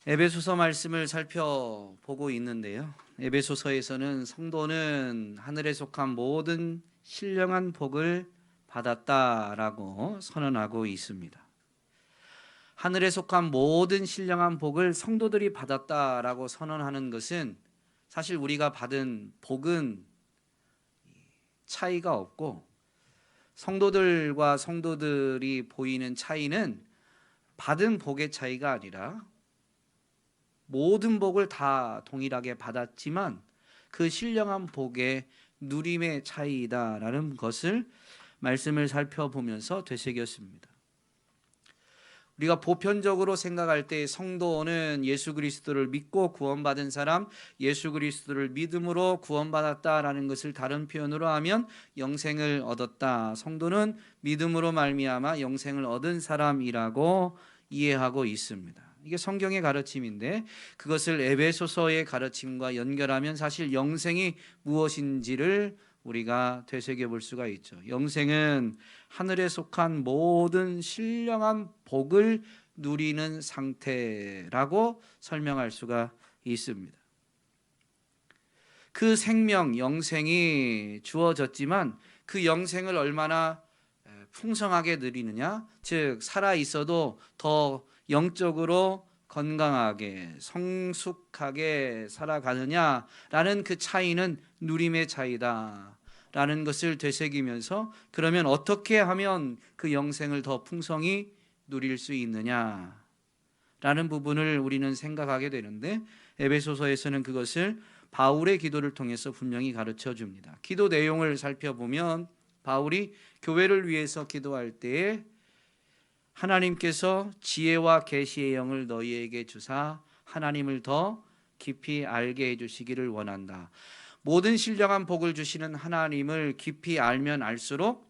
에베소서 말씀을 살펴보고 있는데요. 에베소서에서는 성도는 하늘에 속한 모든 신령한 복을 받았다라고 선언하고 있습니다. 하늘에 속한 모든 신령한 복을 성도들이 받았다라고 선언하는 것은 사실 우리가 받은 복은 차이가 없고, 성도들과 성도들이 보이는 차이는 받은 복의 차이가 아니라 모든 복을 다 동일하게 받았지만 그 신령한 복의 누림의 차이다라는 것을 말씀을 살펴보면서 되새겼습니다. 우리가 보편적으로 생각할 때 성도는 예수 그리스도를 믿고 구원받은 사람, 예수 그리스도를 믿음으로 구원받았다라는 것을 다른 표현으로 하면 영생을 얻었다. 성도는 믿음으로 말미암아 영생을 얻은 사람이라고 이해하고 있습니다. 이게 성경의 가르침인데, 그것을 에베소서의 가르침과 연결하면 사실 영생이 무엇인지를 우리가 되새겨 볼 수가 있죠. 영생은 하늘에 속한 모든 신령한 복을 누리는 상태라고 설명할 수가 있습니다. 그 생명, 영생이 주어졌지만 그 영생을 얼마나 풍성하게 누리느냐, 즉 살아 있어도 더 영적으로 건강하게 성숙하게 살아가느냐라는 그 차이는 누림의 차이다라는 것을 되새기면서, 그러면 어떻게 하면 그 영생을 더 풍성히 누릴 수 있느냐라는 부분을 우리는 생각하게 되는데, 에베소서에서는 그것을 바울의 기도를 통해서 분명히 가르쳐 줍니다. 기도 내용을 살펴보면 바울이 교회를 위해서 기도할 때에 하나님께서 지혜와 계시의 영을 너희에게 주사 하나님을 더 깊이 알게 해주시기를 원한다. 모든 신령한 복을 주시는 하나님을 깊이 알면 알수록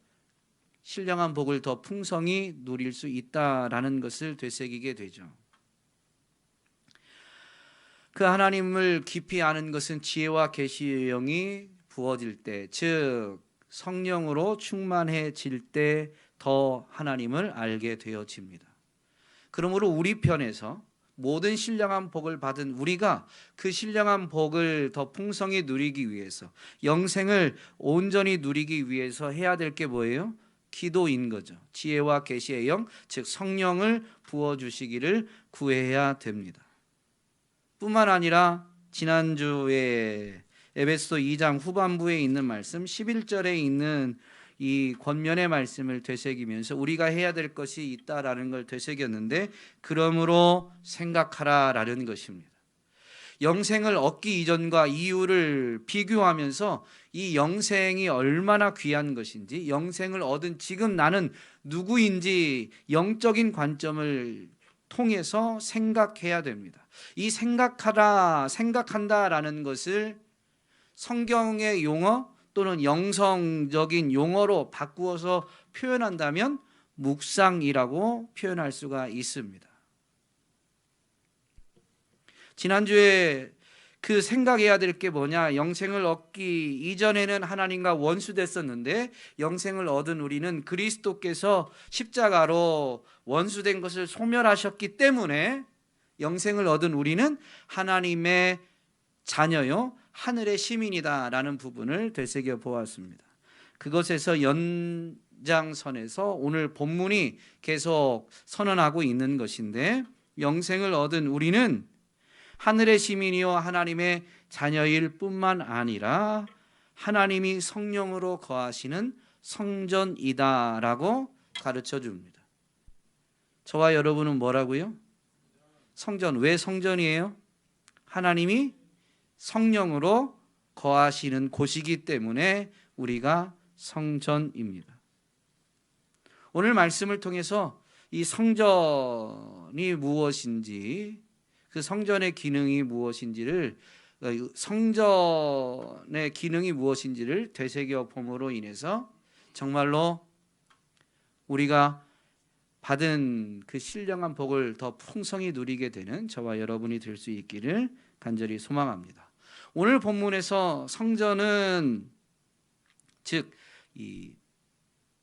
신령한 복을 더 풍성히 누릴 수 있다라는 것을 되새기게 되죠. 그 하나님을 깊이 아는 것은 지혜와 계시의 영이 부어질 때, 즉 성령으로 충만해질 때 더 하나님을 알게 되어집니다. 그러므로 우리 편에서 모든 신령한 복을 받은 우리가 그 신령한 복을 더 풍성히 누리기 위해서, 영생을 온전히 누리기 위해서 해야 될 게 뭐예요? 기도인 거죠. 지혜와 계시의 영, 즉 성령을 부어주시기를 구해야 됩니다. 뿐만 아니라 지난주에 에베소 2장 후반부에 있는 말씀 11절에 있는 이 권면의 말씀을 되새기면서 우리가 해야 될 것이 있다라는 걸 되새겼는데, 그러므로 생각하라라는 것입니다. 영생을 얻기 이전과 이후를 비교하면서 이 영생이 얼마나 귀한 것인지, 영생을 얻은 지금 나는 누구인지 영적인 관점을 통해서 생각해야 됩니다. 이 생각한다라는 것을 성경의 용어 또는 영성적인 용어로 바꾸어서 표현한다면 묵상이라고 표현할 수가 있습니다. 지난주에 그 생각해야 될 게 뭐냐, 영생을 얻기 이전에는 하나님과 원수됐었는데 영생을 얻은 우리는 그리스도께서 십자가로 원수된 것을 소멸하셨기 때문에 영생을 얻은 우리는 하나님의 자녀요, 하늘의 시민이다라는 부분을 되새겨 보았습니다. 그것에서 연장선에서 오늘 본문이 계속 선언하고 있는 것인데, 영생을 얻은 우리는 하늘의 시민이요 하나님의 자녀일 뿐만 아니라 하나님이 성령으로 거하시는 성전이다라고 가르쳐 줍니다. 저와 여러분은 뭐라고요? 성전. 왜 성전이에요? 하나님이 성령으로 거하시는 곳이기 때문에 우리가 성전입니다. 오늘 말씀을 통해서 이 성전이 무엇인지, 그 성전의 기능이 무엇인지를, 성전의 기능이 무엇인지를 되새겨 봄으로 인해서 정말로 우리가 받은 그 신령한 복을 더 풍성히 누리게 되는 저와 여러분이 될 수 있기를 간절히 소망합니다. 오늘 본문에서 성전은 즉 이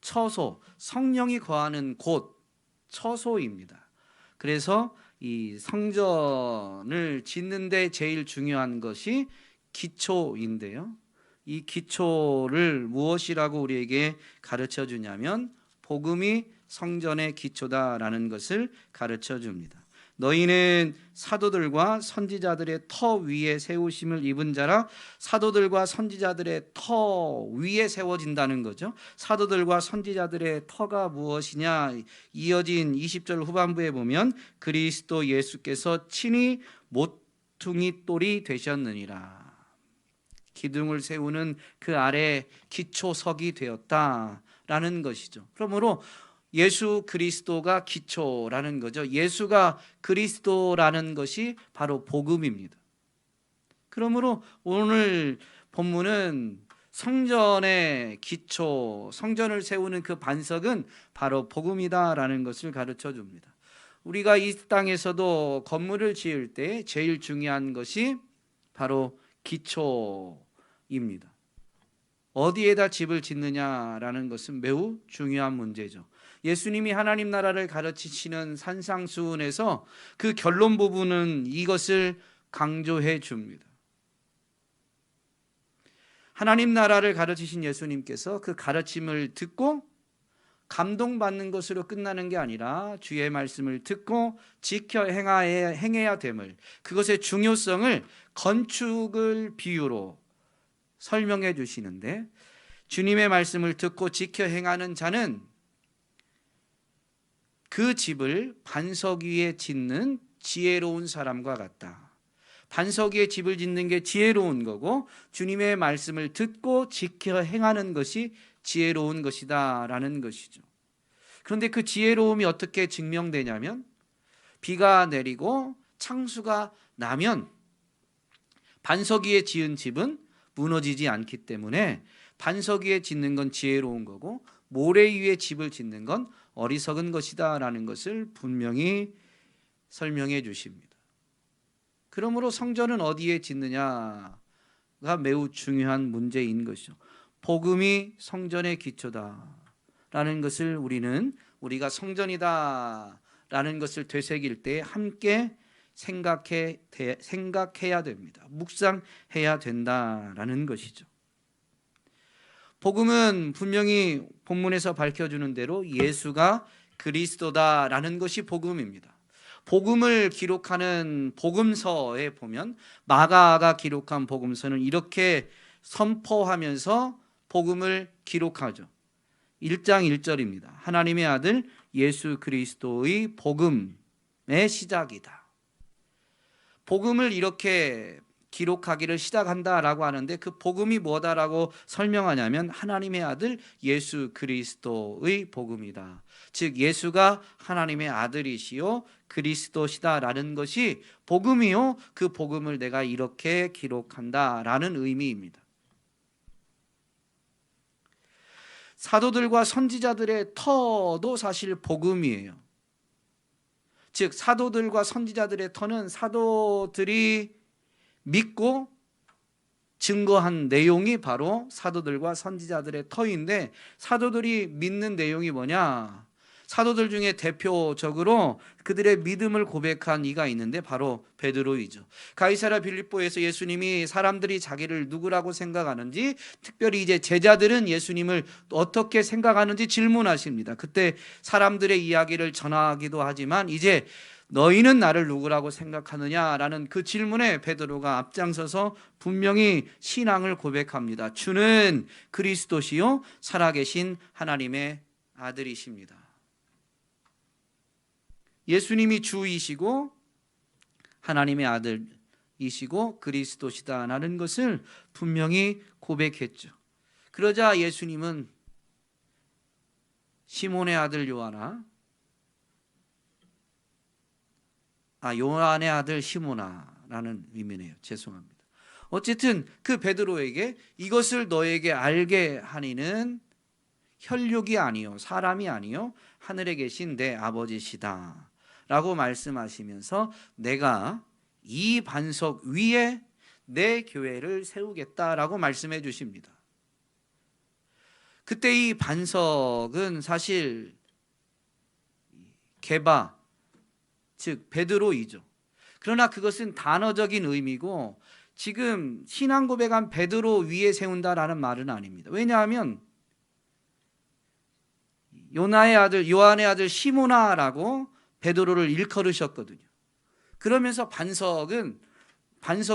처소, 성령이 거하는 곳, 처소입니다. 그래서 이 성전을 짓는데 제일 중요한 것이 기초인데요. 이 기초를 무엇이라고 우리에게 가르쳐 주냐면 복음이 성전의 기초다라는 것을 가르쳐 줍니다. 너희는 사도들과 선지자들의 터 위에 세우심을 입은 자라. 사도들과 선지자들의 터 위에 세워진다는 거죠. 사도들과 선지자들의 터가 무엇이냐? 이어진 20절 후반부에 보면 그리스도 예수께서 친히 모퉁이 돌이 되셨느니라. 기둥을 세우는 그 아래 기초석이 되었다라는 것이죠. 그러므로 예수 그리스도가 기초라는 거죠. 예수가 그리스도라는 것이 바로 복음입니다. 그러므로 오늘 본문은 성전의 기초, 성전을 세우는 그 반석은 바로 복음이다라는 것을 가르쳐 줍니다. 우리가 이 땅에서도 건물을 지을 때 제일 중요한 것이 바로 기초입니다. 어디에다 집을 짓느냐라는 것은 매우 중요한 문제죠. 예수님이 하나님 나라를 가르치시는 산상수훈에서 그 결론 부분은 이것을 강조해 줍니다. 하나님 나라를 가르치신 예수님께서 그 가르침을 듣고 감동받는 것으로 끝나는 게 아니라 주의 말씀을 듣고 지켜 행해야 됨을, 그것의 중요성을 건축을 비유로 설명해 주시는데, 주님의 말씀을 듣고 지켜 행하는 자는 그 집을 반석 위에 짓는 지혜로운 사람과 같다. 반석 위에 집을 짓는 게 지혜로운 거고 주님의 말씀을 듣고 지켜 행하는 것이 지혜로운 것이다 라는 것이죠. 그런데 그 지혜로움이 어떻게 증명되냐면 비가 내리고 창수가 나면 반석 위에 지은 집은 무너지지 않기 때문에 반석 위에 짓는 건 지혜로운 거고 모래 위에 집을 짓는 건 어리석은 것이다 라는 것을 분명히 설명해 주십니다. 그러므로 성전은 어디에 짓느냐가 매우 중요한 문제인 것이죠. 복음이 성전의 기초다라는 것을 우리가 성전이다라는 것을 되새길 때 함께 생각해야 됩니다. 묵상해야 된다라는 것이죠. 복음은 분명히 본문에서 밝혀주는 대로 예수가 그리스도다라는 것이 복음입니다. 복음을 기록하는 복음서에 보면 마가가 기록한 복음서는 이렇게 선포하면서 복음을 기록하죠. 1장 1절입니다. 하나님의 아들 예수 그리스도의 복음의 시작이다. 복음을 이렇게 기록하기를 시작한다라고 하는데 그 복음이 뭐다라고 설명하냐면 하나님의 아들 예수 그리스도의 복음이다. 즉 예수가 하나님의 아들이시요 그리스도시다라는 것이 복음이요, 그 복음을 내가 이렇게 기록한다라는 의미입니다. 사도들과 선지자들의 터도 사실 복음이에요. 즉 사도들과 선지자들의 터는 사도들이 믿고 증거한 내용이 바로 사도들과 선지자들의 터인데, 사도들이 믿는 내용이 뭐냐? 사도들 중에 대표적으로 그들의 믿음을 고백한 이가 있는데 바로 베드로이죠. 가이사랴 빌립보에서 예수님이 사람들이 자기를 누구라고 생각하는지, 특별히 이제 제자들은 예수님을 어떻게 생각하는지 질문하십니다. 그때 사람들의 이야기를 전하기도 하지만 이제 너희는 나를 누구라고 생각하느냐라는 그 질문에 베드로가 앞장서서 분명히 신앙을 고백합니다. 주는 그리스도시요 살아계신 하나님의 아들이십니다. 예수님이 주이시고 하나님의 아들이시고 그리스도시다라는 것을 분명히 고백했죠. 그러자 예수님은 시몬의 아들 요한의 아들 시몬아라는 의미네요. 죄송합니다. 어쨌든 그 베드로에게 이것을 너에게 알게 하니는 혈육이 아니요 사람이 아니요 하늘에 계신 내 아버지시다 라고 말씀하시면서 내가 이 반석 위에 내 교회를 세우겠다라고 말씀해 주십니다. 그때 이 반석은 사실 게바, 즉 베드로이죠. 그러나 그것은 단어적인 의미고 지금 신앙 고백한 베드로 위에 세운다라는 말은 아닙니다. 왜냐하면 요한의 아들 시모나라고 베드로를 일컬으셨거든요. 그러면서 반석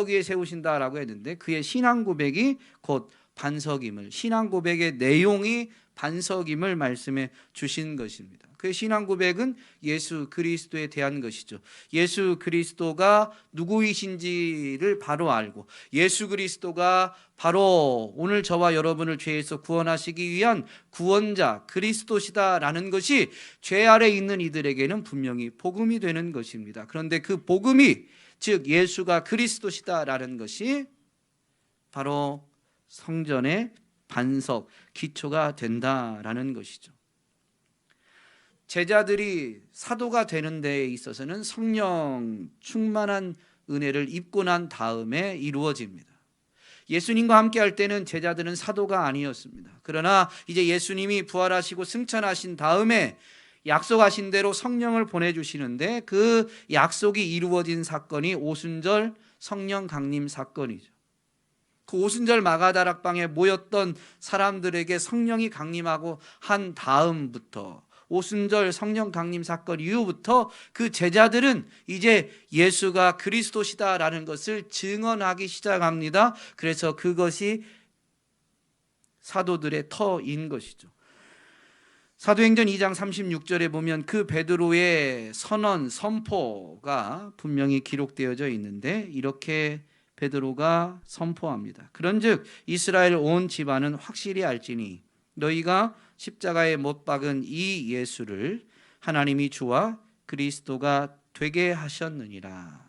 위에 세우신다라고 했는데 그의 신앙 고백이 곧 반석임을, 신앙 고백의 내용이 반석임을 말씀해 주신 것입니다. 그의 신앙 고백은 예수 그리스도에 대한 것이죠. 예수 그리스도가 누구이신지를 바로 알고 예수 그리스도가 바로 오늘 저와 여러분을 죄에서 구원하시기 위한 구원자 그리스도시다라는 것이 죄 아래 있는 이들에게는 분명히 복음이 되는 것입니다. 그런데 그 복음이, 즉 예수가 그리스도시다라는 것이 바로 성전의 반석, 기초가 된다라는 것이죠. 제자들이 사도가 되는 데에 있어서는 성령 충만한 은혜를 입고 난 다음에 이루어집니다. 예수님과 함께 할 때는 제자들은 사도가 아니었습니다. 그러나 이제 예수님이 부활하시고 승천하신 다음에 약속하신 대로 성령을 보내주시는데 그 약속이 이루어진 사건이 오순절 성령 강림 사건이죠. 그 오순절 마가다락방에 모였던 사람들에게 성령이 강림하고 한 다음부터, 오순절 성령 강림 사건 이후부터 그 제자들은 이제 예수가 그리스도시다라는 것을 증언하기 시작합니다. 그래서 그것이 사도들의 터인 것이죠. 사도행전 2장 36절에 보면 그 베드로의 선언, 선포가 분명히 기록되어져 있는데 이렇게 베드로가 선포합니다. 그런즉 이스라엘 온 집안은 확실히 알지니 너희가 십자가에 못 박은 이 예수를 하나님이 주와 그리스도가 되게 하셨느니라.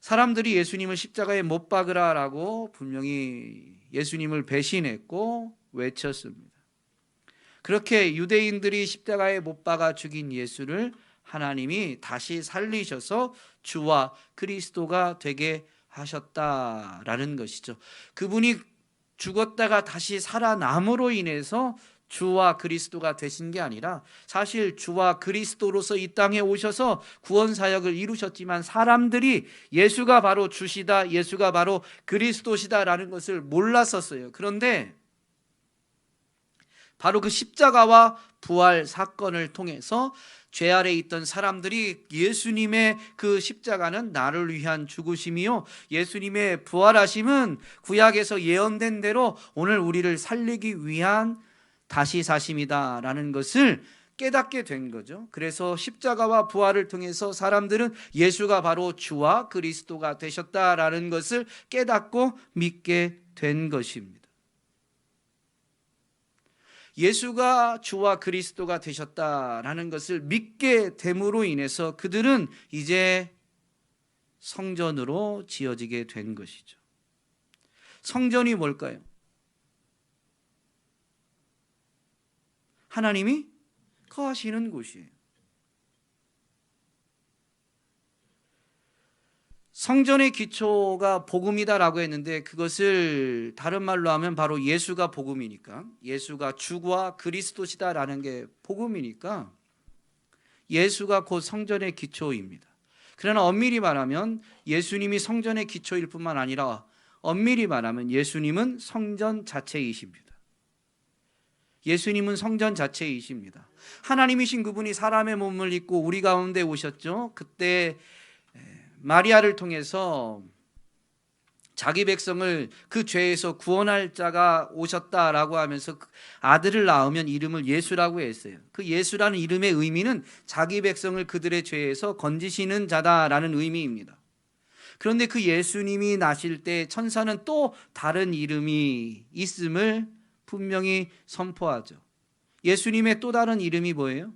사람들이 예수님을 십자가에 못 박으라라고 분명히 예수님을 배신했고 외쳤습니다. 그렇게 유대인들이 십자가에 못 박아 죽인 예수를 하나님이 다시 살리셔서 주와 그리스도가 되게 하셨다라는 것이죠. 그분이 죽었다가 다시 살아남으로 인해서 주와 그리스도가 되신 게 아니라 사실 주와 그리스도로서 이 땅에 오셔서 구원 사역을 이루셨지만 사람들이 예수가 바로 주시다, 예수가 바로 그리스도시다라는 것을 몰랐었어요. 그런데 바로 그 십자가와 부활 사건을 통해서 죄 아래 있던 사람들이 예수님의 그 십자가는 나를 위한 죽으심이요 예수님의 부활하심은 구약에서 예언된 대로 오늘 우리를 살리기 위한 다시 사심이다라는 것을 깨닫게 된 거죠. 그래서 십자가와 부활을 통해서 사람들은 예수가 바로 주와 그리스도가 되셨다라는 것을 깨닫고 믿게 된 것입니다. 예수가 주와 그리스도가 되셨다라는 것을 믿게 됨으로 인해서 그들은 이제 성전으로 지어지게 된 것이죠. 성전이 뭘까요? 하나님이 거하시는 곳이에요. 성전의 기초가 복음이다라고 했는데 그것을 다른 말로 하면 바로 예수가 복음이니까, 예수가 주와 그리스도시다라는 게 복음이니까 예수가 곧 성전의 기초입니다. 그러나 엄밀히 말하면 예수님이 성전의 기초일 뿐만 아니라 엄밀히 말하면 예수님은 성전 자체이십니다. 예수님은 성전 자체이십니다. 하나님이신 그분이 사람의 몸을 입고 우리 가운데 오셨죠. 그때 마리아를 통해서 자기 백성을 그 죄에서 구원할 자가 오셨다라고 하면서 아들을 낳으면 이름을 예수라고 했어요. 그 예수라는 이름의 의미는 자기 백성을 그들의 죄에서 건지시는 자다라는 의미입니다. 그런데 그 예수님이 나실 때 천사는 또 다른 이름이 있음을 분명히 선포하죠. 예수님의 또 다른 이름이 뭐예요?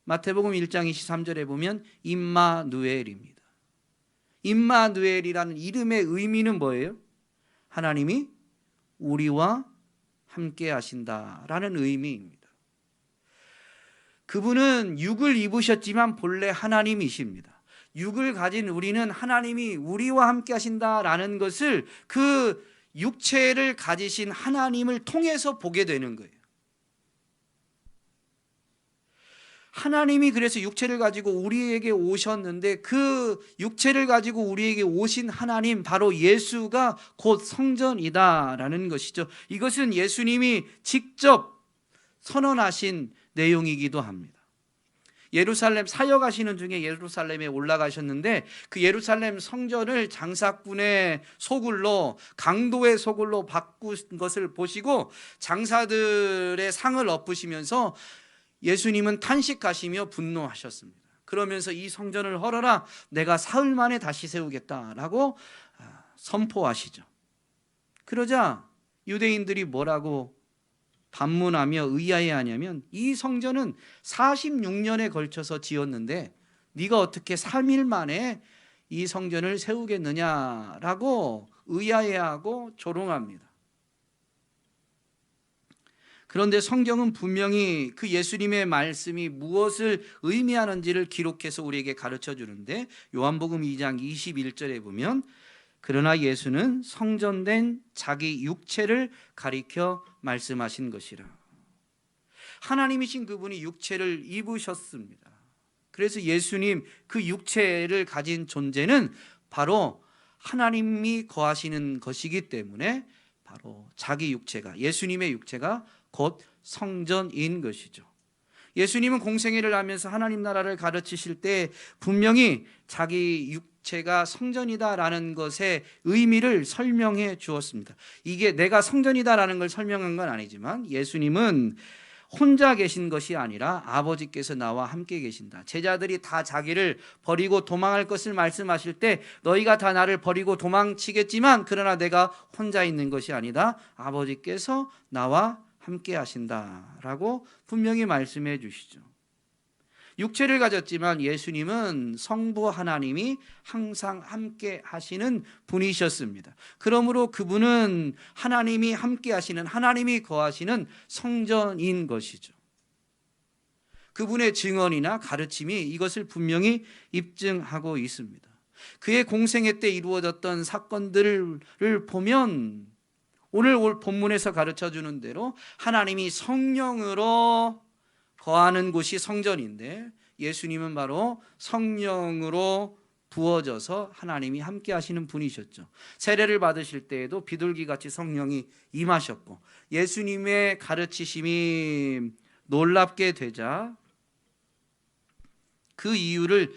마태복음 1장 23절에 보면 임마누엘입니다. 임마누엘이라는 이름의 의미는 뭐예요? 하나님이 우리와 함께 하신다라는 의미입니다. 그분은 육을 입으셨지만 본래 하나님이십니다. 육을 가진 우리는 하나님이 우리와 함께 하신다라는 것을 그 육체를 가지신 하나님을 통해서 보게 되는 거예요. 하나님이 그래서 육체를 가지고 우리에게 오셨는데 그 육체를 가지고 우리에게 오신 하나님, 바로 예수가 곧 성전이다라는 것이죠. 이것은 예수님이 직접 선언하신 내용이기도 합니다. 예루살렘 사역하시는 중에 예루살렘에 올라가셨는데 그 예루살렘 성전을 장사꾼의 소굴로, 강도의 소굴로 바꾼 것을 보시고 장사들의 상을 엎으시면서 예수님은 탄식하시며 분노하셨습니다. 그러면서 이 성전을 헐어라, 내가 사흘 만에 다시 세우겠다라고 선포하시죠. 그러자 유대인들이 뭐라고 반문하며 의아해하냐면, 이 성전은 46년에 걸쳐서 지었는데 네가 어떻게 3일 만에 이 성전을 세우겠느냐라고 의아해하고 조롱합니다. 그런데 성경은 분명히 그 예수님의 말씀이 무엇을 의미하는지를 기록해서 우리에게 가르쳐 주는데, 요한복음 2장 21절에 보면 그러나 예수는 성전된 자기 육체를 가리켜 말씀하신 것이라. 하나님이신 그분이 육체를 입으셨습니다. 그래서 예수님 그 육체를 가진 존재는 바로 하나님이 거하시는 것이기 때문에 바로 자기 육체가, 예수님의 육체가 곧 성전인 것이죠. 예수님은 공생애를 하면서 하나님 나라를 가르치실 때 분명히 자기 육체가 성전이다라는 것의 의미를 설명해 주었습니다. 이게 내가 성전이다라는 걸 설명한 건 아니지만 예수님은 혼자 계신 것이 아니라 아버지께서 나와 함께 계신다. 제자들이 다 자기를 버리고 도망할 것을 말씀하실 때 너희가 다 나를 버리고 도망치겠지만 그러나 내가 혼자 있는 것이 아니다. 아버지께서 나와 함께 하신다라고 분명히 말씀해 주시죠. 육체를 가졌지만 예수님은 성부 하나님이 항상 함께 하시는 분이셨습니다. 그러므로 그분은 하나님이 함께 하시는, 하나님이 거하시는 성전인 것이죠. 그분의 증언이나 가르침이 이것을 분명히 입증하고 있습니다. 그의 공생애 때 이루어졌던 사건들을 보면 오늘 본문에서 가르쳐주는 대로 하나님이 성령으로 거하는 곳이 성전인데 예수님은 바로 성령으로 부어져서 하나님이 함께 하시는 분이셨죠. 세례를 받으실 때에도 비둘기같이 성령이 임하셨고, 예수님의 가르치심이 놀랍게 되자 그 이유를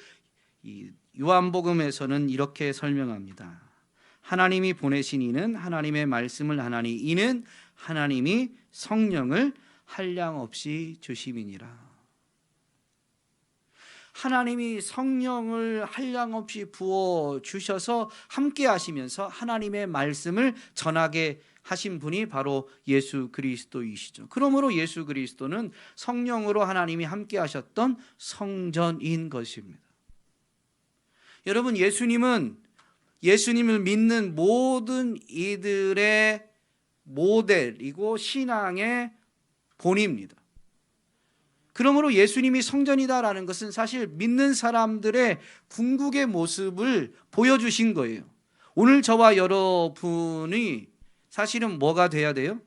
요한복음에서는 이렇게 설명합니다. 하나님이 보내신 이는 하나님의 말씀을 하나니 이는 하나님이 성령을 한량없이 주심이니라. 하나님이 성령을 한량없이 부어 주셔서 함께 하시면서 하나님의 말씀을 전하게 하신 분이 바로 예수 그리스도이시죠. 그러므로 예수 그리스도는 성령으로 하나님이 함께 하셨던 성전인 것입니다. 여러분, 예수님을 믿는 모든 이들의 모델이고 신앙의 본입니다. 그러므로 예수님이 성전이다라는 것은 사실 믿는 사람들의 궁극의 모습을 보여주신 거예요. 오늘 저와 여러분이 사실은 뭐가 돼야 돼요?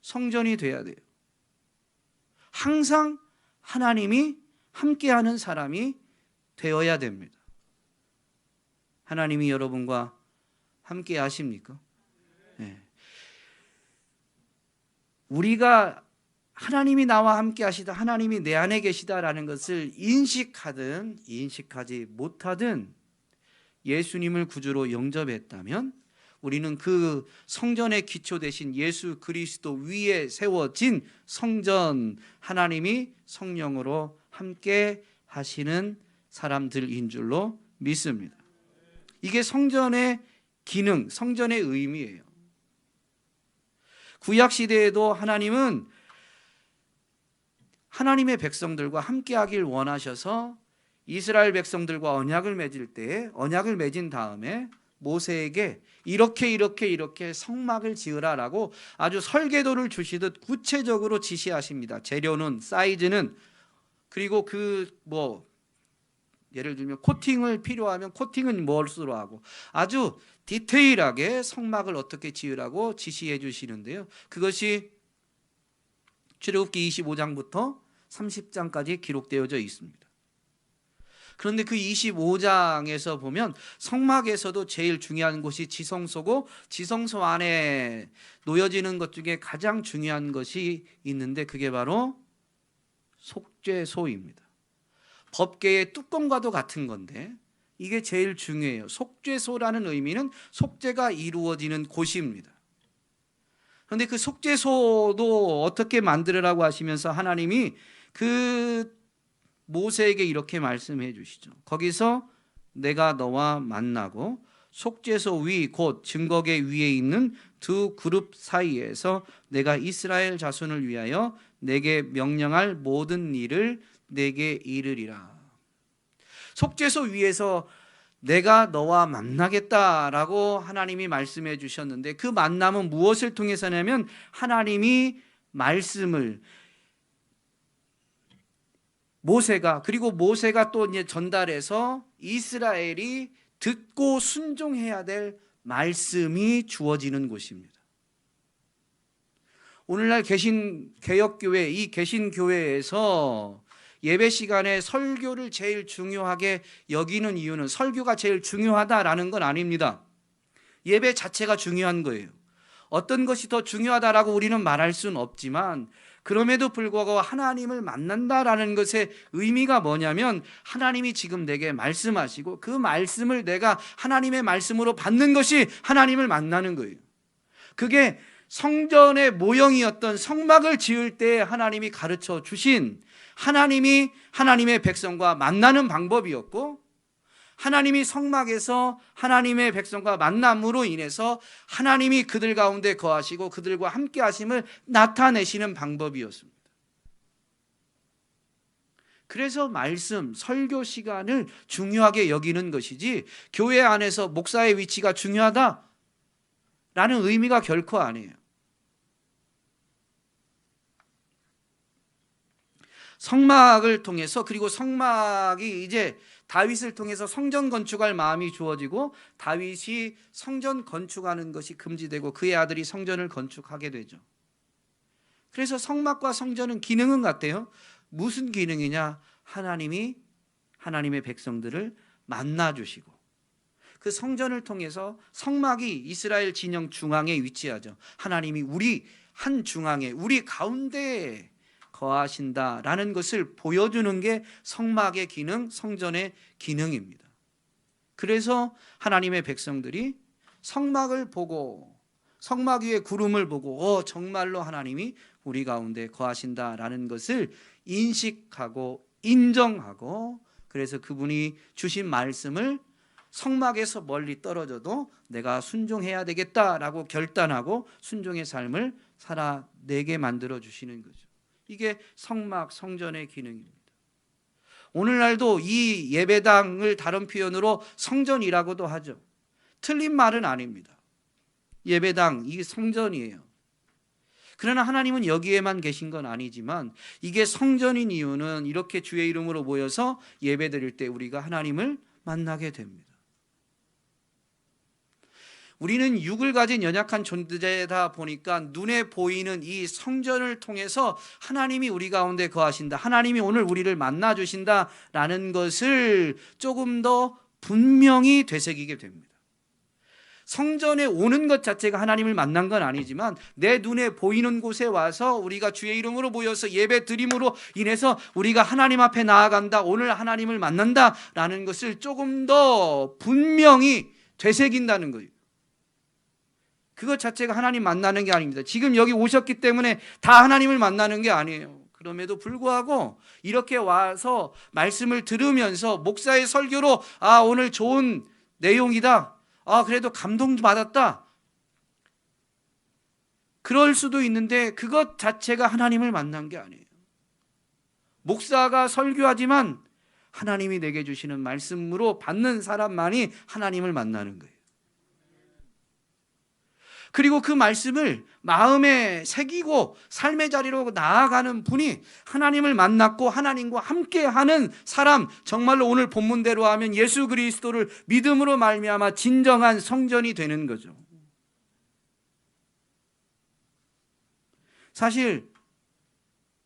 성전이 돼야 돼요. 항상 하나님이 함께하는 사람이 되어야 됩니다. 하나님이 여러분과 함께 하십니까? 네. 우리가 하나님이 나와 함께 하시다, 하나님이 내 안에 계시다라는 것을 인식하든 인식하지 못하든 예수님을 구주로 영접했다면 우리는 그 성전의 기초 되신 예수 그리스도 위에 세워진 성전, 하나님이 성령으로 함께 하시는 사람들인 줄로 믿습니다. 이게 성전의 기능, 성전의 의미예요. 구약 시대에도 하나님은 하나님의 백성들과 함께하길 원하셔서 이스라엘 백성들과 언약을 맺을 때에 언약을 맺은 다음에 모세에게 이렇게 성막을 지으라라고 아주 설계도를 주시듯 구체적으로 지시하십니다. 재료는, 사이즈는, 그리고 예를 들면 코팅을 필요하면 코팅은 무엇으로 하고 아주 디테일하게 성막을 어떻게 지으라고 지시해 주시는데요. 그것이 출애굽기 25장부터 30장까지 기록되어져 있습니다. 그런데 그 25장에서 보면 성막에서도 제일 중요한 곳이 지성소고, 지성소 안에 놓여지는 것 중에 가장 중요한 것이 있는데 그게 바로 속죄소입니다. 법궤의 뚜껑과도 같은 건데 이게 제일 중요해요. 속죄소라는 의미는 속죄가 이루어지는 곳입니다. 그런데 그 속죄소도 어떻게 만들으라고 하시면서 하나님이 그 모세에게 이렇게 말씀해 주시죠. 거기서 내가 너와 만나고 속죄소 위 곧 증거궤 위에 있는 두 그룹 사이에서 내가 이스라엘 자손을 위하여 내게 명령할 모든 일을 내게 이르리라. 속죄소 위에서 내가 너와 만나겠다라고 하나님이 말씀해 주셨는데 그 만남은 무엇을 통해서냐면 하나님이 말씀을 모세가 그리고 모세가 또 이제 전달해서 이스라엘이 듣고 순종해야 될 말씀이 주어지는 곳입니다. 오늘날 개혁교회, 이 개신교회에서 예배 시간에 설교를 제일 중요하게 여기는 이유는 설교가 제일 중요하다라는 건 아닙니다. 예배 자체가 중요한 거예요. 어떤 것이 더 중요하다라고 우리는 말할 수는 없지만 그럼에도 불구하고 하나님을 만난다라는 것의 의미가 뭐냐면 하나님이 지금 내게 말씀하시고 그 말씀을 내가 하나님의 말씀으로 받는 것이 하나님을 만나는 거예요. 그게 성전의 모형이었던 성막을 지을 때 하나님이 가르쳐 주신 하나님이 하나님의 백성과 만나는 방법이었고 하나님이 성막에서 하나님의 백성과 만남으로 인해서 하나님이 그들 가운데 거하시고 그들과 함께 하심을 나타내시는 방법이었습니다. 그래서 말씀, 설교 시간을 중요하게 여기는 것이지 교회 안에서 목사의 위치가 중요하다라는 의미가 결코 아니에요. 성막을 통해서 그리고 성막이 이제 다윗을 통해서 성전 건축할 마음이 주어지고 다윗이 성전 건축하는 것이 금지되고 그의 아들이 성전을 건축하게 되죠. 그래서 성막과 성전은 기능은 같아요. 무슨 기능이냐? 하나님이 하나님의 백성들을 만나주시고 그 성전을 통해서 성막이 이스라엘 진영 중앙에 위치하죠. 하나님이 우리 한 중앙에 우리 가운데에 거하신다라는 것을 보여주는 게 성막의 기능, 성전의 기능입니다. 그래서 하나님의 백성들이 성막을 보고 성막 위에 구름을 보고 정말로 하나님이 우리 가운데 거하신다라는 것을 인식하고 인정하고 그래서 그분이 주신 말씀을 성막에서 멀리 떨어져도 내가 순종해야 되겠다라고 결단하고 순종의 삶을 살아내게 만들어 주시는 거죠. 이게 성막, 성전의 기능입니다. 오늘날도 이 예배당을 다른 표현으로 성전이라고도 하죠. 틀린 말은 아닙니다. 예배당, 이게 성전이에요. 그러나 하나님은 여기에만 계신 건 아니지만 이게 성전인 이유는 이렇게 주의 이름으로 모여서 예배 드릴 때 우리가 하나님을 만나게 됩니다. 우리는 육을 가진 연약한 존재다 보니까 눈에 보이는 이 성전을 통해서 하나님이 우리 가운데 거하신다, 하나님이 오늘 우리를 만나 주신다라는 것을 조금 더 분명히 되새기게 됩니다. 성전에 오는 것 자체가 하나님을 만난 건 아니지만 내 눈에 보이는 곳에 와서 우리가 주의 이름으로 모여서 예배 드림으로 인해서 우리가 하나님 앞에 나아간다, 오늘 하나님을 만난다라는 것을 조금 더 분명히 되새긴다는 거예요. 그것 자체가 하나님 만나는 게 아닙니다. 지금 여기 오셨기 때문에 다 하나님을 만나는 게 아니에요. 그럼에도 불구하고 이렇게 와서 말씀을 들으면서 목사의 설교로 오늘 좋은 내용이다, 그래도 감동받았다, 그럴 수도 있는데 그것 자체가 하나님을 만난 게 아니에요. 목사가 설교하지만 하나님이 내게 주시는 말씀으로 받는 사람만이 하나님을 만나는 거예요. 그리고 그 말씀을 마음에 새기고 삶의 자리로 나아가는 분이 하나님을 만났고 하나님과 함께하는 사람, 정말로 오늘 본문대로 하면 예수 그리스도를 믿음으로 말미암아 진정한 성전이 되는 거죠. 사실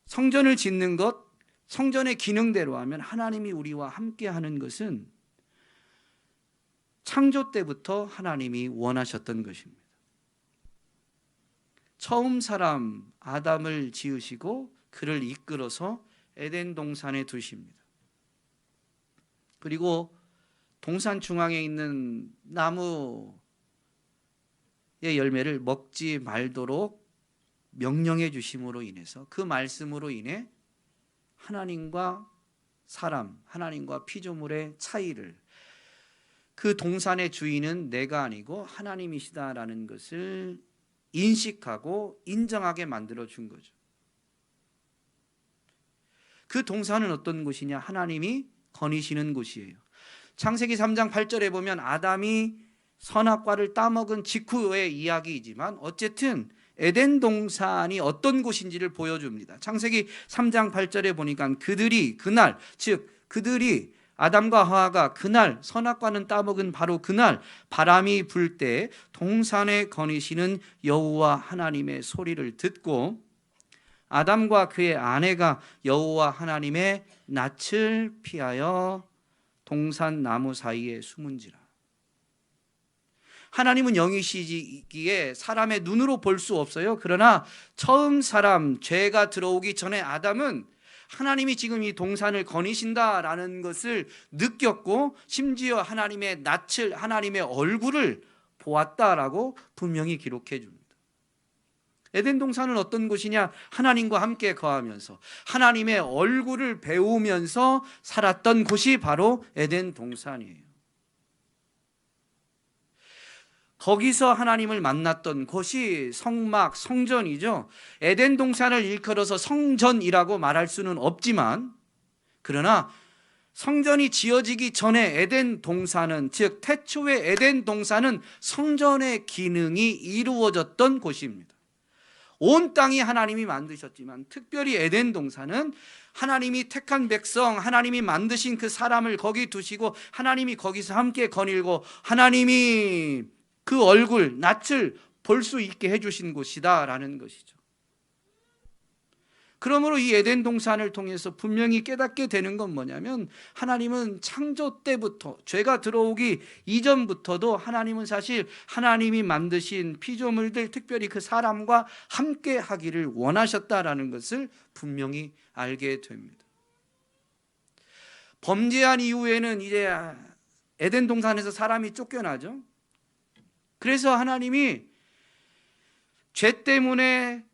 성전을 짓는 것, 성전의 기능대로 하면 하나님이 우리와 함께 하는 것은 창조 때부터 하나님이 원하셨던 것입니다. 처음 사람 아담을 지으시고 그를 이끌어서 에덴 동산에 두십니다. 그리고 동산 중앙에 있는 나무의 열매를 먹지 말도록 명령해 주심으로 인해서, 그 말씀으로 인해 하나님과 사람, 하나님과 피조물의 차이를, 그 동산의 주인은 내가 아니고 하나님이시다라는 것을 인식하고 인정하게 만들어 준 거죠. 그 동산은 어떤 곳이냐? 하나님이 거니시는 곳이에요. 창세기 3장 8절에 보면 아담이 선악과를 따먹은 직후의 이야기이지만 어쨌든 에덴 동산이 어떤 곳인지를 보여줍니다. 창세기 3장 8절에 보니까 그들이 그날, 즉 그들이 아담과 하와가 그날 선악과는 따먹은 바로 그날 바람이 불 때 동산에 거니시는 여호와 하나님의 소리를 듣고 아담과 그의 아내가 여호와 하나님의 낯을 피하여 동산 나무 사이에 숨은지라. 하나님은 영이시기에 사람의 눈으로 볼 수 없어요. 그러나 처음 사람, 죄가 들어오기 전에 아담은 하나님이 지금 이 동산을 거니신다라는 것을 느꼈고 심지어 하나님의 낯을, 하나님의 얼굴을 보았다라고 분명히 기록해 줍니다. 에덴 동산은 어떤 곳이냐? 하나님과 함께 거하면서 하나님의 얼굴을 배우면서 살았던 곳이 바로 에덴 동산이에요. 거기서 하나님을 만났던 곳이 성막, 성전이죠. 에덴 동산을 일컬어서 성전이라고 말할 수는 없지만, 그러나 성전이 지어지기 전에 에덴 동산은, 즉 태초의 에덴 동산은 성전의 기능이 이루어졌던 곳입니다. 온 땅이 하나님이 만드셨지만 특별히 에덴 동산은 하나님이 택한 백성, 하나님이 만드신 그 사람을 거기 두시고 하나님이 거기서 함께 거닐고 하나님이 그 얼굴, 낯을 볼 수 있게 해주신 곳이다라는 것이죠. 그러므로 이 에덴 동산을 통해서 분명히 깨닫게 되는 건 뭐냐면 하나님은 창조 때부터, 죄가 들어오기 이전부터도 하나님은 사실 하나님이 만드신 피조물들, 특별히 그 사람과 함께 하기를 원하셨다라는 것을 분명히 알게 됩니다. 범죄한 이후에는 이제 에덴 동산에서 사람이 쫓겨나죠. 그래서 하나님이 죄 때문에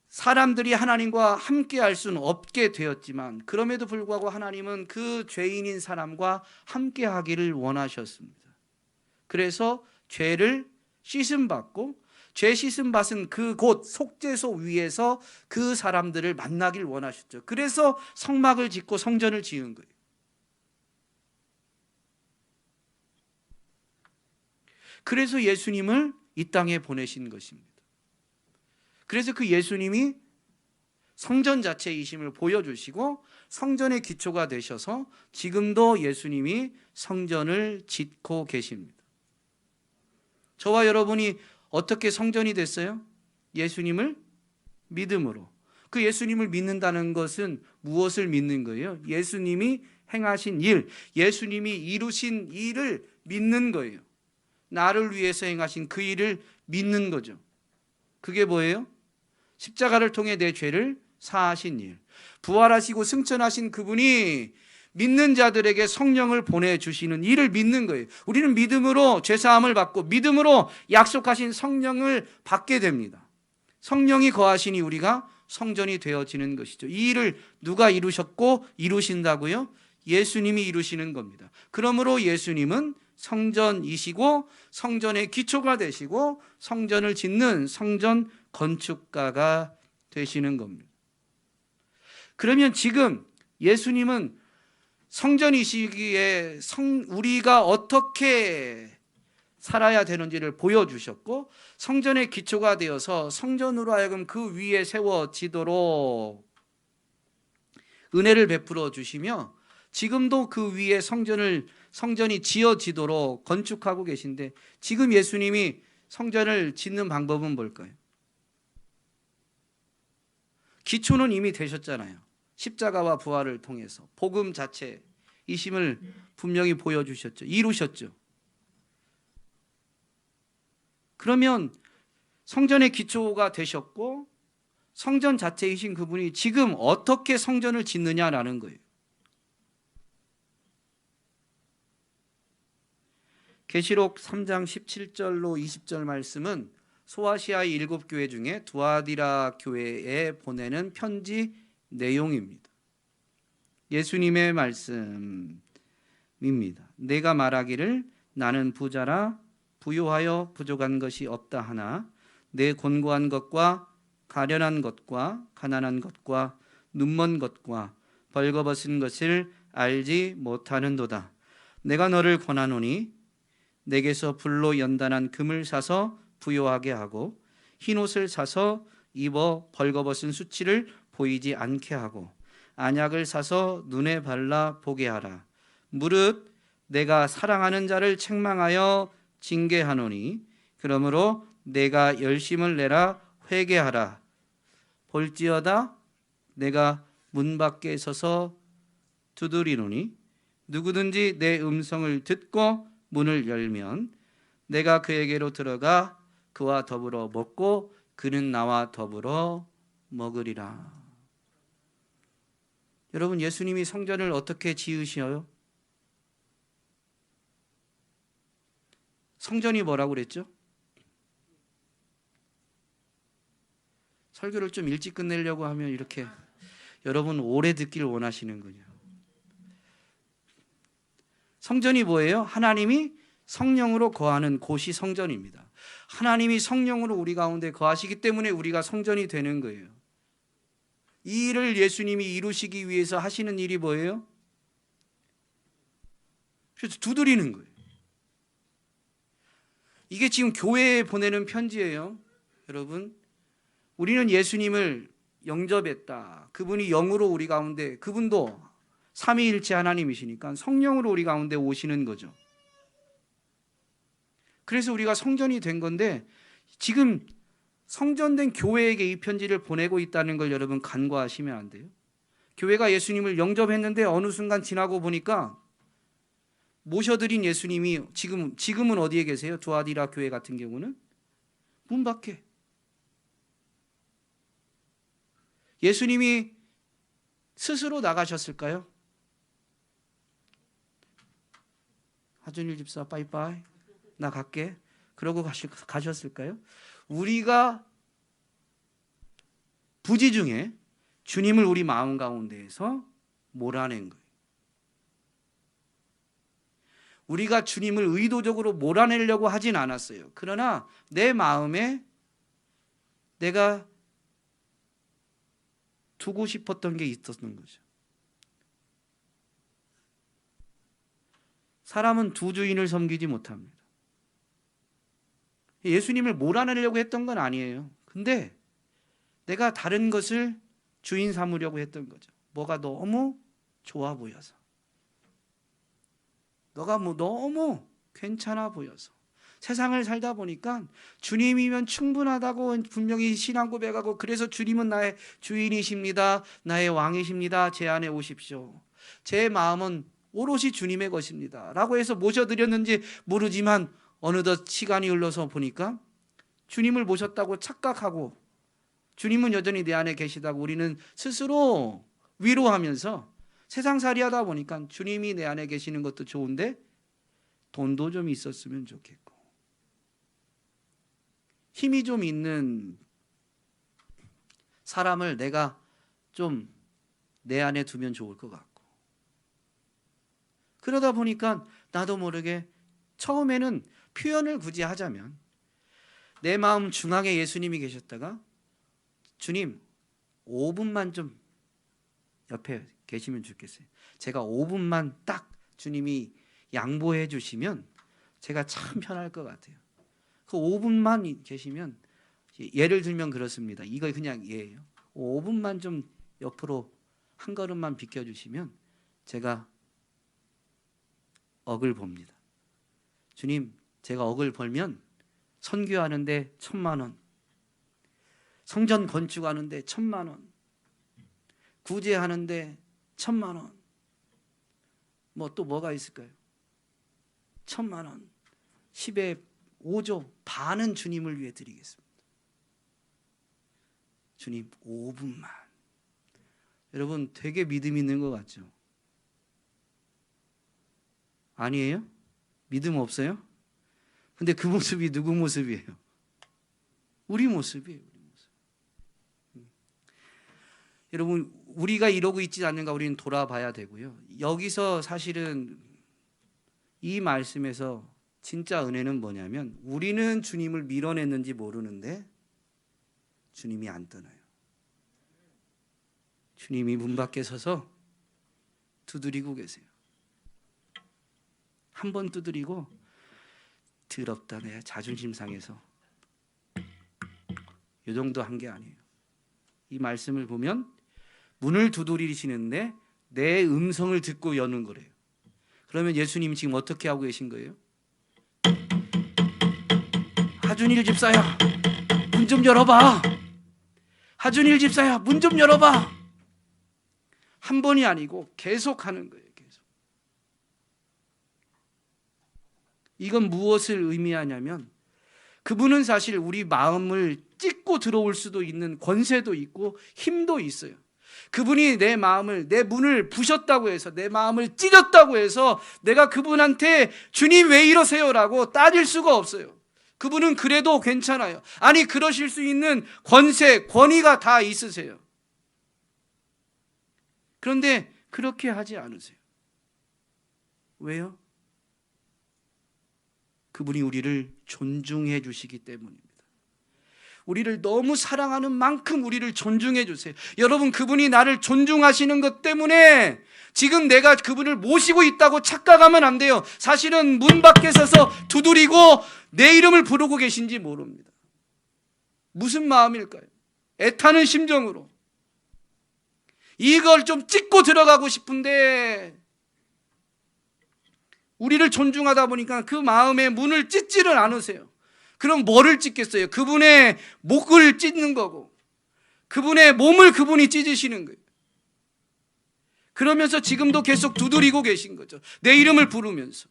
사람들이 하나님과 함께 할 수는 없게 되었지만 그럼에도 불구하고 하나님은 그 죄인인 사람과 함께 하기를 원하셨습니다. 그래서 죄를 씻음받고 죄 씻음받은 그곳 속죄소 위에서 그 사람들을 만나길 원하셨죠. 그래서 성막을 짓고 성전을 지은 거예요. 그래서 예수님을 이 땅에 보내신 것입니다. 그래서 그 예수님이 성전 자체이심을 보여주시고 성전의 기초가 되셔서 지금도 예수님이 성전을 짓고 계십니다. 저와 여러분이 어떻게 성전이 됐어요? 예수님을 믿음으로. 그 예수님을 믿는다는 것은 무엇을 믿는 거예요? 예수님이 행하신 일, 예수님이 이루신 일을 믿는 거예요. 나를 위해서 행하신 그 일을 믿는 거죠. 그게 뭐예요? 십자가를 통해 내 죄를 사하신 일, 부활하시고 승천하신 그분이 믿는 자들에게 성령을 보내주시는 일을 믿는 거예요. 우리는 믿음으로 죄사함을 받고 믿음으로 약속하신 성령을 받게 됩니다. 성령이 거하시니 우리가 성전이 되어지는 것이죠. 이 일을 누가 이루셨고 이루신다고요? 예수님이 이루시는 겁니다. 그러므로 예수님은 성전이시고 성전의 기초가 되시고 성전을 짓는 성전 건축가가 되시는 겁니다. 그러면 지금 예수님은 성전이시기에 우리가 어떻게 살아야 되는지를 보여주셨고 성전의 기초가 되어서 성전으로 하여금 그 위에 세워지도록 은혜를 베풀어 주시며 지금도 그 위에 성전이 지어지도록 건축하고 계신데 지금 예수님이 성전을 짓는 방법은 뭘까요? 기초는 이미 되셨잖아요. 십자가와 부활을 통해서 복음 자체이심을 분명히 보여주셨죠. 이루셨죠. 그러면 성전의 기초가 되셨고 성전 자체이신 그분이 지금 어떻게 성전을 짓느냐라는 거예요. 계시록 3장 17절로 20절 말씀은 소아시아의 7교회 중에 두아디라 교회에 보내는 편지 내용입니다. 예수님의 말씀입니다. 내가 말하기를 나는 부자라 부유하여 부족한 것이 없다 하나 내 곤고한 것과 가련한 것과 가난한 것과 눈먼 것과 벌거벗은 것을 알지 못하는도다. 내가 너를 권하노니 내게서 불로 연단한 금을 사서 부요하게 하고 흰옷을 사서 입어 벌거벗은 수치를 보이지 않게 하고 안약을 사서 눈에 발라 보게 하라. 무릇 내가 사랑하는 자를 책망하여 징계하노니 그러므로 내가 열심을 내라 회개하라. 볼지어다 내가 문 밖에 서서 두드리노니 누구든지 내 음성을 듣고 문을 열면 내가 그에게로 들어가 그와 더불어 먹고 그는 나와 더불어 먹으리라. 여러분, 예수님이 성전을 어떻게 지으셔요? 성전이 뭐라고 그랬죠? 설교를 좀 일찍 끝내려고 하면 이렇게 여러분 오래 듣길 원하시는군요. 성전이 뭐예요? 하나님이 성령으로 거하는 곳이 성전입니다. 하나님이 성령으로 우리 가운데 거하시기 때문에 우리가 성전이 되는 거예요. 이 일을 예수님이 이루시기 위해서 하시는 일이 뭐예요? 그래서 두드리는 거예요. 이게 지금 교회에 보내는 편지예요. 여러분, 우리는 예수님을 영접했다. 그분이 영으로 우리 가운데, 그분도 삼위일체 하나님이시니까 성령으로 우리 가운데 오시는 거죠. 그래서 우리가 성전이 된 건데 지금 성전된 교회에게 이 편지를 보내고 있다는 걸 여러분 간과하시면 안 돼요. 교회가 예수님을 영접했는데 어느 순간 지나고 보니까 모셔드린 예수님이 지금은 어디에 계세요? 두아디라 교회 같은 경우는 문 밖에. 예수님이 스스로 나가셨을까요? 하준일 집사 빠이빠이 나 갈게 그러고 가셨을까요? 우리가 부지 중에 주님을 우리 마음 가운데에서 몰아낸 거예요. 우리가 주님을 의도적으로 몰아내려고 하진 않았어요. 그러나 내 마음에 내가 두고 싶었던 게 있었던 거죠. 사람은 두 주인을 섬기지 못합니다. 예수님을 몰아내려고 했던 건 아니에요. 근데 내가 다른 것을 주인 삼으려고 했던 거죠. 뭐가 너무 좋아 보여서, 너가 너무 괜찮아 보여서. 세상을 살다 보니까 주님이면 충분하다고 분명히 신앙 고백하고, 그래서 주님은 나의 주인이십니다, 나의 왕이십니다, 제 안에 오십시오, 제 마음은 오롯이 주님의 것입니다 라고 해서 모셔드렸는지 모르지만 어느덧 시간이 흘러서 보니까 주님을 모셨다고 착각하고 주님은 여전히 내 안에 계시다고 우리는 스스로 위로하면서 세상살이 하다 보니까 주님이 내 안에 계시는 것도 좋은데 돈도 좀 있었으면 좋겠고 힘이 좀 있는 사람을 내가 좀 내 안에 두면 좋을 것 같고, 그러다 보니까 나도 모르게 처음에는 표현을 굳이 하자면 내 마음 중앙에 예수님이 계셨다가 주님 5분만 좀 옆에 계시면 좋겠어요. 제가 5분만 딱 주님이 양보해 주시면 제가 참 편할 것 같아요. 그 5분만 계시면, 예를 들면 그렇습니다. 이거 그냥 예예요. 5분만 좀 옆으로 한 걸음만 비켜주시면 제가 억을 봅니다. 주님, 제가 억을 벌면 선교하는데 1,000만 원, 성전 건축하는데 1,000만 원, 구제하는데 1,000만 원. 뭐 또 뭐가 있을까요? 1,000만 원. 10의 5조 반은 주님을 위해 드리겠습니다. 주님 5분만. 여러분 되게 믿음 있는 것 같죠? 아니에요? 믿음 없어요? 근데 그 모습이 누구 모습이에요? 우리 모습이에요. 우리 모습. 여러분 우리가 이러고 있지 않는가 우리는 돌아봐야 되고요. 여기서 사실은 이 말씀에서 진짜 은혜는 뭐냐면 우리는 주님을 밀어냈는지 모르는데 주님이 안 떠나요. 주님이 문 밖에 서서 두드리고 계세요. 한 번 두드리고 더럽다 내 자존심 상해서 이 정도 한 게 아니에요. 이 말씀을 보면 문을 두드리시는데 내 음성을 듣고 여는 거래요. 그러면 예수님이 지금 어떻게 하고 계신 거예요? 하준일 집사야 문 좀 열어봐. 하준일 집사야 문 좀 열어봐. 한 번이 아니고 계속 하는 거예요. 계속. 이건 무엇을 의미하냐면 그분은 사실 우리 마음을 찢고 들어올 수도 있는 권세도 있고 힘도 있어요. 그분이 내 마음을, 내 문을 부셨다고 해서, 내 마음을 찢었다고 해서 내가 그분한테 주님 왜 이러세요라고 따질 수가 없어요. 그분은 그래도 괜찮아요. 아니 그러실 수 있는 권세, 권위가 다 있으세요. 그런데 그렇게 하지 않으세요. 왜요? 그분이 우리를 존중해 주시기 때문입니다. 우리를 너무 사랑하는 만큼 우리를 존중해 주세요. 여러분 그분이 나를 존중하시는 것 때문에 지금 내가 그분을 모시고 있다고 착각하면 안 돼요. 사실은 문 밖에 서서 두드리고 내 이름을 부르고 계신지 모릅니다. 무슨 마음일까요? 애타는 심정으로 이걸 좀 찢고 들어가고 싶은데 우리를 존중하다 보니까 그 마음의 문을 찢지를 않으세요. 그럼 뭐를 찢겠어요? 그분의 목을 찢는 거고 그분의 몸을 그분이 찢으시는 거예요. 그러면서 지금도 계속 두드리고 계신 거죠. 내 이름을 부르면서.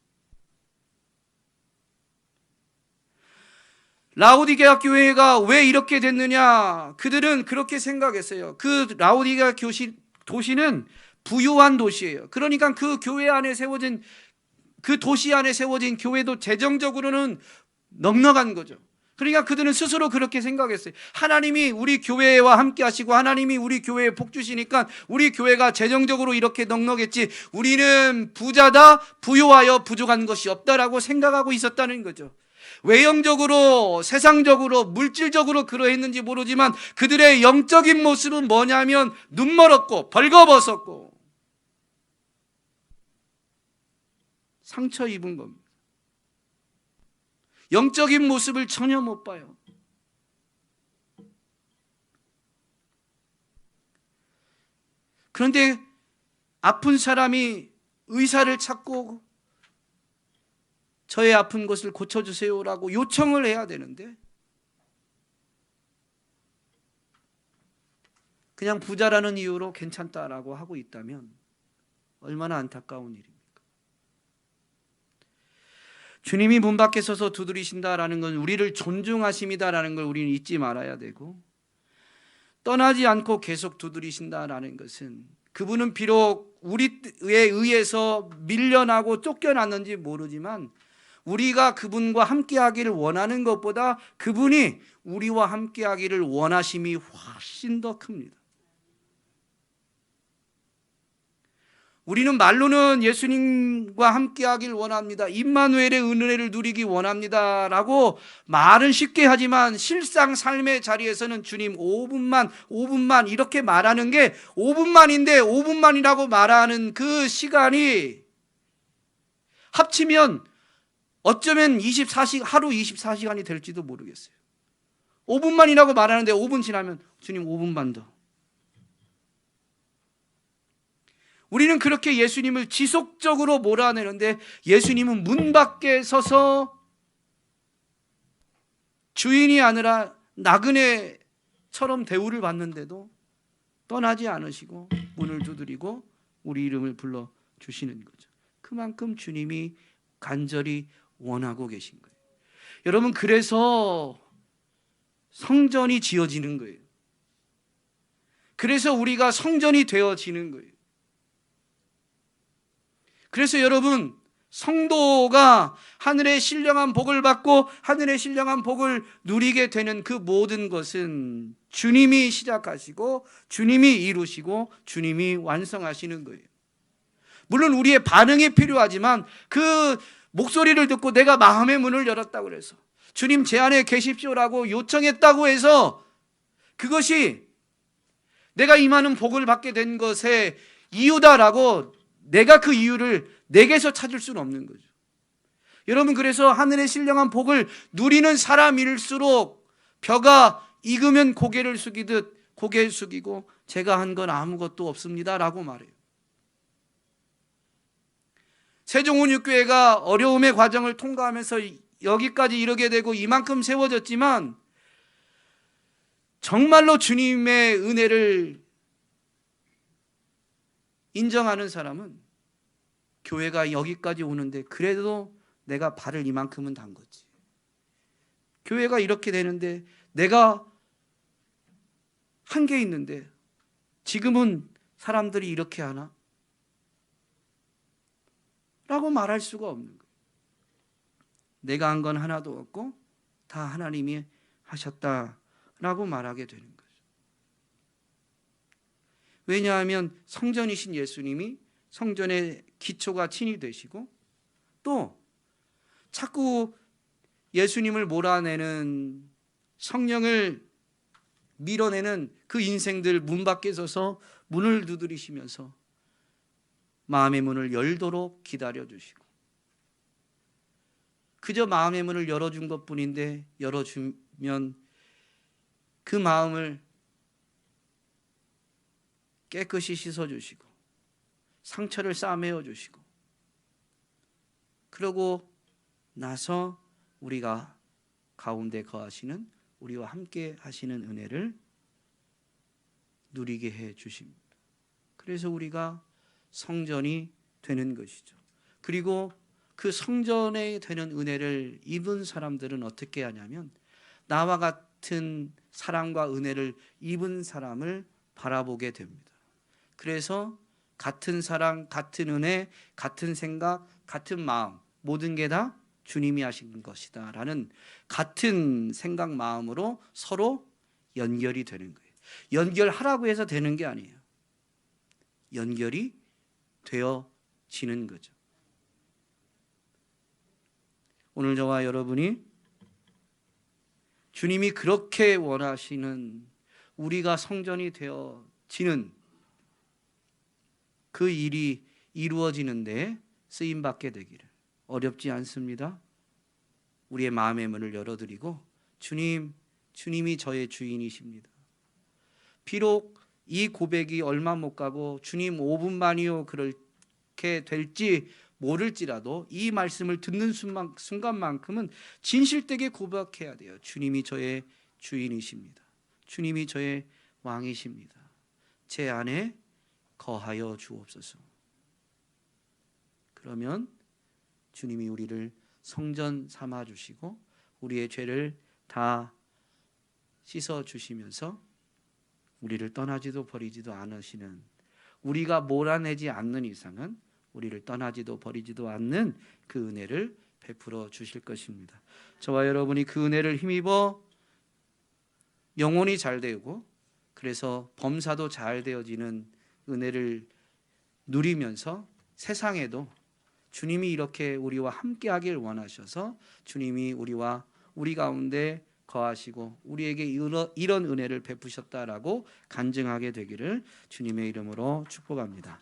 라오디게아 교회가 왜 이렇게 됐느냐? 그들은 그렇게 생각했어요. 그 라오디게아 도시는 부유한 도시예요. 그러니까 그 교회 안에 세워진 그 도시 안에 세워진 교회도 재정적으로는 넉넉한 거죠. 그러니까 그들은 스스로 그렇게 생각했어요. 하나님이 우리 교회와 함께 하시고 하나님이 우리 교회에 복 주시니까 우리 교회가 재정적으로 이렇게 넉넉했지 우리는 부자다, 부유하여 부족한 것이 없다라고 생각하고 있었다는 거죠. 외형적으로, 세상적으로, 물질적으로 그러했는지 모르지만 그들의 영적인 모습은 뭐냐면 눈멀었고 벌거벗었고 상처 입은 겁니다. 영적인 모습을 전혀 못 봐요. 그런데 아픈 사람이 의사를 찾고 저의 아픈 것을 고쳐주세요라고 요청을 해야 되는데 그냥 부자라는 이유로 괜찮다라고 하고 있다면 얼마나 안타까운 일입니까? 주님이 문 밖에 서서 두드리신다라는 건 우리를 존중하심이다라는 걸 우리는 잊지 말아야 되고 떠나지 않고 계속 두드리신다라는 것은 그분은 비록 우리에 의해서 밀려나고 쫓겨났는지 모르지만 우리가 그분과 함께하기를 원하는 것보다 그분이 우리와 함께하기를 원하심이 훨씬 더 큽니다. 우리는 말로는 예수님과 함께하길 원합니다. 임마누엘의 은혜를 누리기 원합니다라고 말은 쉽게 하지만 실상 삶의 자리에서는 주님 5분만 이렇게 말하는 게 5분만인데 5분만이라고 말하는 그 시간이 합치면 어쩌면 하루 24시간이 될지도 모르겠어요. 5분만이라고 말하는데 5분 지나면 주님 5분만 더. 우리는 그렇게 예수님을 지속적으로 몰아내는데 예수님은 문 밖에 서서 주인이 아니라 나그네처럼 대우를 받는데도 떠나지 않으시고 문을 두드리고 우리 이름을 불러 주시는 거죠. 그만큼 주님이 간절히 원하고 계신 거예요. 여러분, 그래서 성전이 지어지는 거예요. 그래서 우리가 성전이 되어지는 거예요. 그래서 여러분, 성도가 하늘의 신령한 복을 받고 하늘의 신령한 복을 누리게 되는 그 모든 것은 주님이 시작하시고 주님이 이루시고 주님이 완성하시는 거예요. 물론 우리의 반응이 필요하지만 그 목소리를 듣고 내가 마음의 문을 열었다고 해서 주님 제 안에 계십시오라고 요청했다고 해서 그것이 내가 임하는 복을 받게 된 것의 이유다라고 내가 그 이유를 내게서 찾을 수는 없는 거죠. 여러분, 그래서 하늘의 신령한 복을 누리는 사람일수록 벼가 익으면 고개를 숙이듯 고개 숙이고 제가 한 건 아무것도 없습니다라고 말해요. 세종훈육교회가 어려움의 과정을 통과하면서 여기까지 이르게 되고 이만큼 세워졌지만 정말로 주님의 은혜를 인정하는 사람은 교회가 여기까지 오는데 그래도 내가 발을 이만큼은 담궜지. 교회가 이렇게 되는데 내가 한 게 있는데 지금은 사람들이 이렇게 하나? 라고 말할 수가 없는 거예요. 내가 한 건 하나도 없고 다 하나님이 하셨다라고 말하게 되는 거죠. 왜냐하면 성전이신 예수님이 성전의 기초가 친히 되시고 또 자꾸 예수님을 몰아내는 성령을 밀어내는 그 인생들 문 밖에 서서 문을 두드리시면서 마음의 문을 열도록 기다려주시고 그저 마음의 문을 열어준 것뿐인데 열어주면 그 마음을 깨끗이 씻어주시고 상처를 싸매어 주시고 그러고 나서 우리가 가운데 거하시는 우리와 함께 하시는 은혜를 누리게 해 주십니다. 그래서 우리가 성전이 되는 것이죠. 그리고 그 성전에 되는 은혜를 입은 사람들은 어떻게 하냐면 나와 같은 사랑과 은혜를 입은 사람을 바라보게 됩니다. 그래서 같은 사랑, 같은 은혜, 같은 생각, 같은 마음 모든 게 다 주님이 하신 것이다 라는 같은 생각 마음으로 서로 연결이 되는 거예요. 연결하라고 해서 되는 게 아니에요. 연결이 되어지는 거죠. 오늘 저와 여러분이 주님이 그렇게 원하시는 우리가 성전이 되어지는 그 일이 이루어지는데 쓰임받게 되기를. 어렵지 않습니다. 우리의 마음의 문을 열어드리고 주님이 저의 주인이십니다. 비록 이 고백이 얼마 못 가고 주님 5분만이요 그렇게 될지 모를지라도 이 말씀을 듣는 순간만큼은 진실되게 고백해야 돼요. 주님이 저의 주인이십니다. 주님이 저의 왕이십니다. 제 안에 거하여 주옵소서. 그러면 주님이 우리를 성전 삼아 주시고 우리의 죄를 다 씻어 주시면서 우리를 떠나지도 버리지도 않으시는, 우리가 몰아내지 않는 이상은 우리를 떠나지도 버리지도 않는 그 은혜를 베풀어 주실 것입니다. 저와 여러분이 그 은혜를 힘입어 영혼이 잘 되고 그래서 범사도 잘 되어지는 은혜를 누리면서 세상에도 주님이 이렇게 우리와 함께하길 원하셔서 주님이 우리 가운데 거하시고 우리에게 이런 은혜를 베푸셨다라고 간증하게 되기를 주님의 이름으로 축복합니다.